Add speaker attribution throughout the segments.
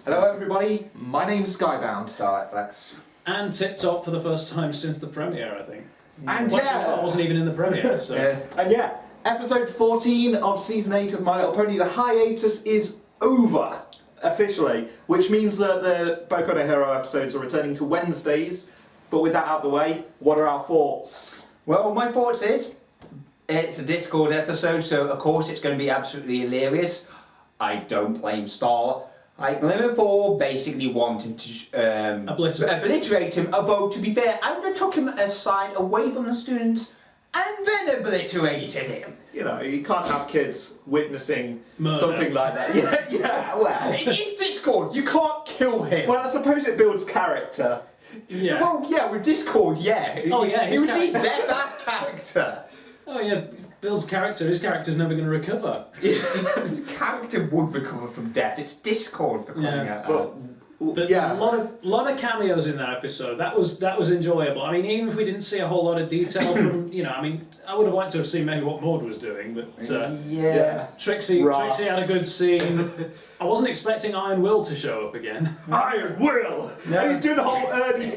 Speaker 1: Hello everybody, my name's Skybound.
Speaker 2: Starlight Flex.
Speaker 3: And TikTok for the first time since the premiere, I think.
Speaker 1: And
Speaker 3: Well, actually, I wasn't even in the premiere, so...
Speaker 1: And yeah, episode 14 of season 8 of My Little Pony, the hiatus is over, officially, which means that the Boku no Hero episodes are returning to Wednesdays, but with that out of the way, what are our thoughts?
Speaker 2: Well, my thoughts is, it's a Discord episode, so of course it's going to be absolutely hilarious. I don't blame Star. Like, Limit 4 basically wanting to obliterate him, although to be fair, I would have took him aside away from the students and then obliterated him.
Speaker 1: You know, you can't have kids witnessing
Speaker 3: Murder.
Speaker 1: something like that. Yeah, well.
Speaker 2: It's Discord, you can't kill him.
Speaker 1: Well, I suppose it builds character.
Speaker 3: Yeah.
Speaker 2: Well, yeah, with Discord, yeah.
Speaker 3: Oh, yeah,
Speaker 2: You would
Speaker 3: his
Speaker 2: see
Speaker 3: character.
Speaker 2: death as character.
Speaker 3: Oh yeah, Bill's character, his character's never going to recover.
Speaker 2: The character would recover from death. It's Discord for crying
Speaker 3: Yeah.
Speaker 2: out loud.
Speaker 3: But
Speaker 1: Yeah.
Speaker 3: a lot of cameos in that episode. That was enjoyable. I mean, even if we didn't see a whole lot of detail from, I mean, I would have liked to have seen maybe what Maud was doing, but
Speaker 1: Yeah.
Speaker 3: Trixie
Speaker 1: Right.
Speaker 3: had a good scene. I wasn't expecting Iron Will to show up again.
Speaker 1: Iron Will!
Speaker 2: No.
Speaker 1: And he's doing the whole Ernie,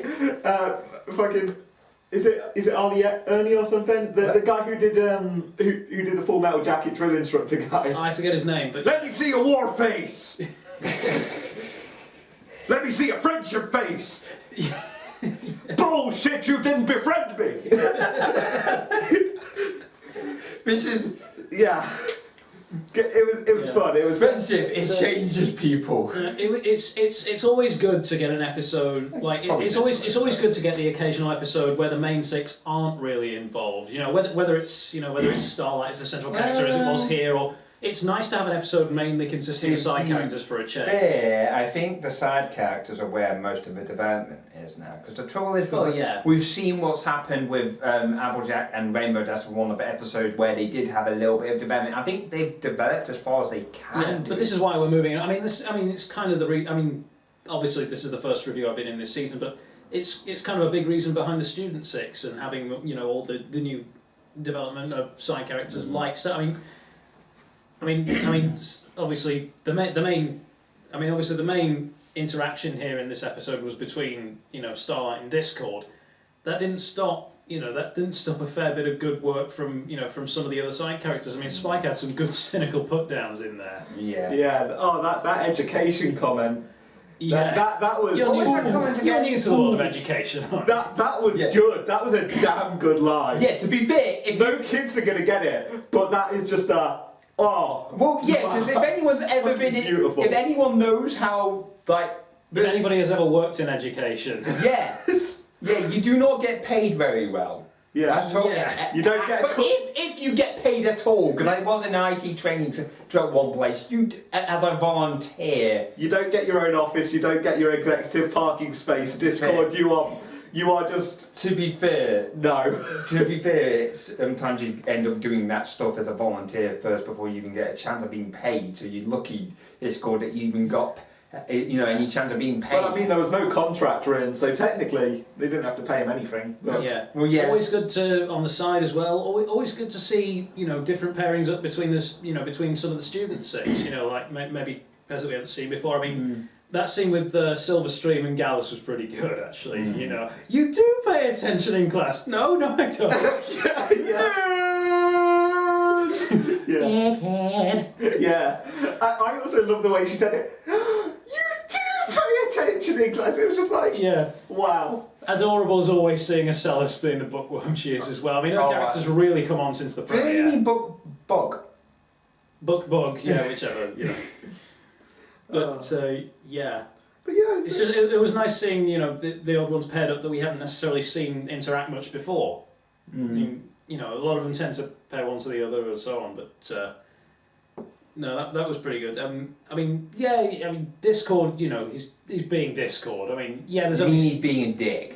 Speaker 1: fucking, is it Ernie or something? The guy who did who did the Full Metal Jacket drill instructor guy.
Speaker 3: I forget his name, but
Speaker 1: Let me see a war face! Let me see a friendship face! Bullshit, you didn't befriend me!
Speaker 2: This is
Speaker 1: Yeah. It was
Speaker 3: Yeah.
Speaker 1: fun, it was
Speaker 2: friendship. It
Speaker 3: So-
Speaker 2: changes people.
Speaker 3: it's always good to get an episode like
Speaker 2: Probably
Speaker 3: it's always good to get the occasional episode where the main six aren't really involved. Whether it's Starlight as the central character as it was here, or it's nice to have an episode mainly consisting of side characters for a change.
Speaker 2: Fair, I think the side characters are where most of the development is now. Because the trouble is, we've seen what's happened with Applejack and Rainbow Dash with one of the episodes where they did have a little bit of development. I think they've developed as far as they can.
Speaker 3: Yeah,
Speaker 2: do.
Speaker 3: but this is why we're moving. It's kind of obviously this is the first review I've been in this season, but it's kind of a big reason behind the Student Six and having all the new development of side characters like so. I mean, obviously the main interaction here in this episode was between Starlight and Discord. That didn't stop a fair bit of good work from some of the other side characters. I mean, Spike had some good cynical put downs in there.
Speaker 2: Yeah.
Speaker 1: Yeah, oh that education comment.
Speaker 3: Yeah,
Speaker 1: That was
Speaker 3: you're new
Speaker 2: Ooh.
Speaker 3: to the world of education. Aren't you?
Speaker 1: that was
Speaker 2: Yeah.
Speaker 1: good. That was a damn good line.
Speaker 2: Yeah, to be fair, if
Speaker 1: No kids are gonna get it, but that is just
Speaker 2: well, yeah, because if anyone's ever been,
Speaker 1: beautiful.
Speaker 2: if anyone knows how, like,
Speaker 3: If anybody has ever worked in education,
Speaker 2: yeah, you do not get paid very well.
Speaker 1: Yeah.
Speaker 2: At all.
Speaker 3: Yeah.
Speaker 1: You don't get
Speaker 2: But if you get paid at all, because I was in IT training to at one place, as a volunteer.
Speaker 1: You don't get your own office. You don't get your executive parking space. Discord. You are just
Speaker 2: To be fair,
Speaker 1: no.
Speaker 2: to be fair, sometimes you end up doing that stuff as a volunteer first before you even get a chance of being paid. So you're lucky, Discord, that you even got, any chance of being paid.
Speaker 1: Well, I mean, there was no contract written, so technically they didn't have to pay him anything. But
Speaker 3: yeah.
Speaker 2: Well, yeah.
Speaker 3: Always good to on the side as well. Always good to see different pairings up between this between some of the student six. Like maybe pairs that we haven't seen before. I mean. That scene with Silverstream and Gallus was pretty good, actually. You do pay attention in class. No, I don't.
Speaker 1: yeah. I also love the way she said it. You do pay attention in class. It was just like,
Speaker 3: Yeah.
Speaker 1: wow.
Speaker 3: Adorable's always seeing Acellus being the bookworm she is as well. I mean, her character's really come on since the
Speaker 2: Do you
Speaker 3: premiere.
Speaker 2: mean bug?
Speaker 3: Bug, yeah, whichever. But yeah.
Speaker 1: But yeah,
Speaker 3: It's just it was nice seeing the odd ones paired up that we haven't necessarily seen interact much before. I mean, a lot of them tend to pair one to the other and so on, but no, that was pretty good. Discord, he's being Discord. I mean, yeah, there's only
Speaker 2: He's being a dick.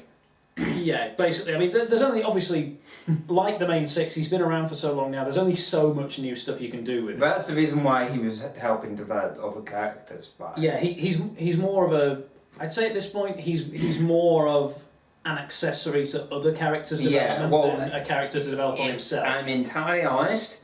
Speaker 3: yeah, basically. I mean, there's only obviously like the main six. He's been around for so long now. There's only so much new stuff you can do with him.
Speaker 2: That's the reason why he was helping develop other characters. But
Speaker 3: Yeah, he's more of a. I'd say at this point he's more of an accessory to other characters' development than a character to develop on himself.
Speaker 2: I'm entirely honest,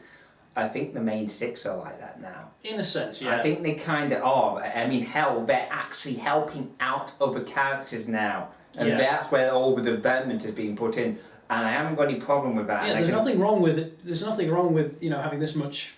Speaker 2: I think the main six are like that now.
Speaker 3: In a sense, yeah.
Speaker 2: I think they kind of are. I mean, hell, they're actually helping out other characters now. And
Speaker 3: Yeah.
Speaker 2: that's where all the development is being put in. And I haven't got any problem with that.
Speaker 3: Yeah, there's nothing wrong with it. There's nothing wrong with having this much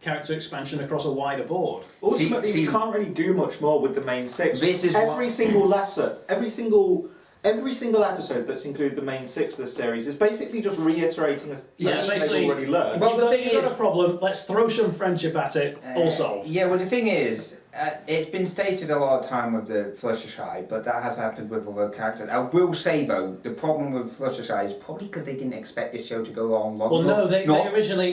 Speaker 3: character expansion across a wider board.
Speaker 1: Ultimately,
Speaker 2: See-
Speaker 1: you can't really do much more with the main six.
Speaker 2: This is
Speaker 1: every single lesson, every single episode that's included the main six of the series is basically just reiterating as lessons
Speaker 3: basically-
Speaker 1: they've already learned.
Speaker 2: Well, the thing
Speaker 3: you've got
Speaker 2: is-
Speaker 3: a problem. Let's throw some friendship at it. All solved.
Speaker 2: Yeah, well, the thing is, it's been stated a lot of time with the Fluttershy, but that has happened with other characters. I will say, though, the problem with Fluttershy is probably because they didn't expect this show to go on long
Speaker 3: Well, no, they
Speaker 2: Not-
Speaker 3: originally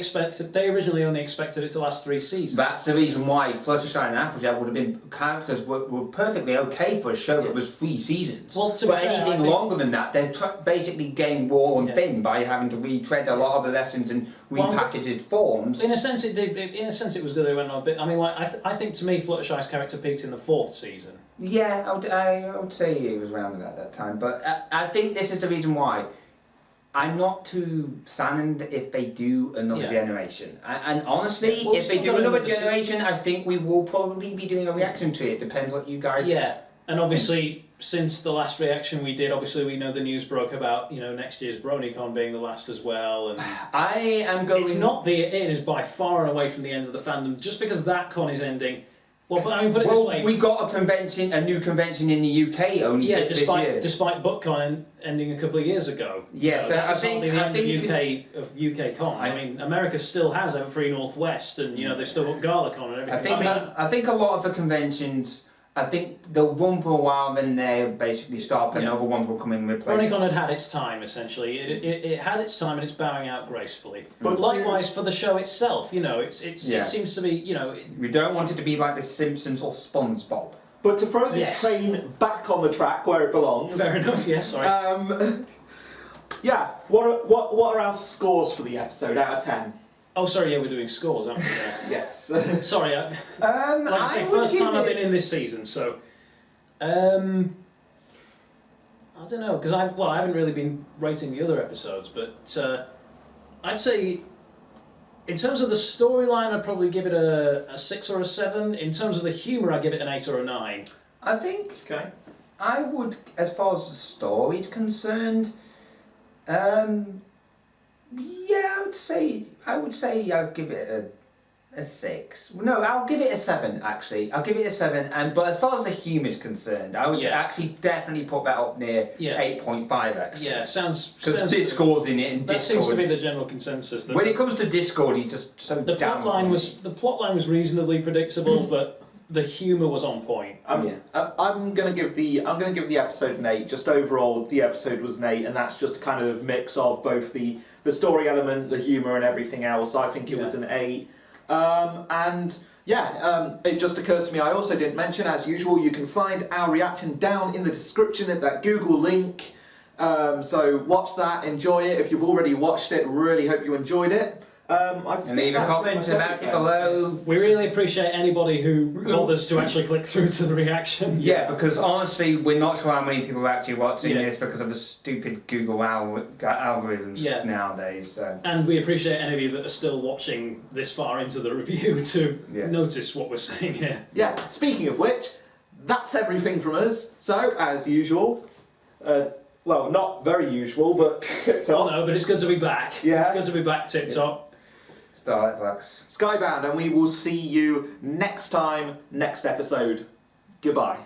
Speaker 3: only expected it to last 3 seasons.
Speaker 2: That's the reason why Fluttershy and Applejack would have been characters were perfectly okay for a show that was 3 seasons.
Speaker 3: Well, to be
Speaker 2: but
Speaker 3: fair, I
Speaker 2: anything
Speaker 3: think-
Speaker 2: longer than that, they're basically getting worn
Speaker 3: Yeah.
Speaker 2: thin by having to retread a lot of the lessons in
Speaker 3: Well,
Speaker 2: repackaged forms.
Speaker 3: In a sense, it did. In a sense, it was good. They went on a bit. I mean, like I think to me, Fluttershy's character peaked in the 4th season.
Speaker 2: Yeah, I would say it was around about that time, but I think this is the reason why. I'm not too saddened if they do another
Speaker 3: Yeah.
Speaker 2: generation. And honestly,
Speaker 3: Well,
Speaker 2: if they
Speaker 3: still
Speaker 2: do
Speaker 3: got
Speaker 2: another
Speaker 3: another
Speaker 2: generation, I think we will probably be doing a reaction to it. Depends what you guys...
Speaker 3: Yeah, and obviously, since the last reaction we did, obviously we know the news broke about next year's BronyCon being the last as well, and
Speaker 2: I am going...
Speaker 3: it is by far and away from the end of the fandom. Just because that con is ending. Well, but I mean, put it this way.
Speaker 2: we got a new convention in the UK only
Speaker 3: Yeah,
Speaker 2: this year.
Speaker 3: despite BookCon ending a couple of years ago.
Speaker 2: Yeah, so
Speaker 3: that
Speaker 2: I
Speaker 3: was
Speaker 2: think-
Speaker 3: hardly the
Speaker 2: I
Speaker 3: end
Speaker 2: think
Speaker 3: of UK cons. I mean, America still has Everfree Northwest, and they've still got GalaCon and everything.
Speaker 2: I think a lot of the conventions, I think they'll run for a while, then they'll basically stop, and
Speaker 3: Yeah.
Speaker 2: other ones will come in and replace it.
Speaker 3: BronyCon had its time, essentially. It had its time, and it's bowing out gracefully.
Speaker 1: But
Speaker 3: Likewise for the show itself,
Speaker 2: Yeah.
Speaker 3: it seems to be,
Speaker 2: We don't want it to be like The Simpsons or SpongeBob.
Speaker 1: But to throw this
Speaker 3: Yes.
Speaker 1: train back on the track where it belongs.
Speaker 3: fair enough. Yeah, sorry.
Speaker 1: Yeah. What are our scores for the episode out of 10?
Speaker 3: Oh, sorry. Yeah, we're doing scores, aren't we? Yeah.
Speaker 1: Yes.
Speaker 3: Sorry. Like I say, first time I've been in this season, so I don't know because I haven't really been rating the other episodes, but I'd say in terms of the storyline, I'd probably give it a 6 or a 7. In terms of the humour, I'd give it an 8 or a 9.
Speaker 2: I think
Speaker 1: Okay.
Speaker 2: I would, as far as the story's concerned, yeah, I would say I'd give it a 6. No, I'll give it a 7 actually. I'll give it a 7. But as far as the humour is concerned, I would
Speaker 3: Yeah.
Speaker 2: actually definitely put that up near
Speaker 3: Yeah.
Speaker 2: 8.5 actually.
Speaker 3: Yeah, sounds.
Speaker 2: Because
Speaker 3: sounds
Speaker 2: Discord's in it, and
Speaker 3: that
Speaker 2: Discord.
Speaker 3: seems to be the general consensus. That
Speaker 2: When it comes to Discord, he's just so
Speaker 3: the
Speaker 2: damn
Speaker 3: plot line was reasonably predictable, but the humour was on point.
Speaker 1: I'm gonna give the episode an 8. Just overall, the episode was an 8, and that's just kind of a mix of both the story element, the humour, and everything else. I think it was an 8. It just occurs to me. I also didn't mention, as usual, you can find our reaction down in the description at that Google link. So watch that, enjoy it. If you've already watched it, really hope you enjoyed it.
Speaker 2: And leave a comment about it below.
Speaker 3: We really appreciate anybody who bothers to actually click through to the reaction.
Speaker 2: Yeah, because honestly, we're not sure how many people are actually watching
Speaker 3: Yeah.
Speaker 2: this because of the stupid Google algorithms
Speaker 3: Yeah.
Speaker 2: nowadays. So.
Speaker 3: And we appreciate any of you that are still watching this far into the review to
Speaker 2: Yeah.
Speaker 3: notice what we're saying here.
Speaker 1: Yeah. Speaking of which, that's everything from us. So as usual, well, not very usual, but tip
Speaker 3: Oh
Speaker 1: top.
Speaker 3: no, but it's good to be back.
Speaker 1: Yeah.
Speaker 3: It's good to be back, tip top.
Speaker 2: Starlight Flux.
Speaker 1: Skybound, and we will see you next time, next episode. Goodbye.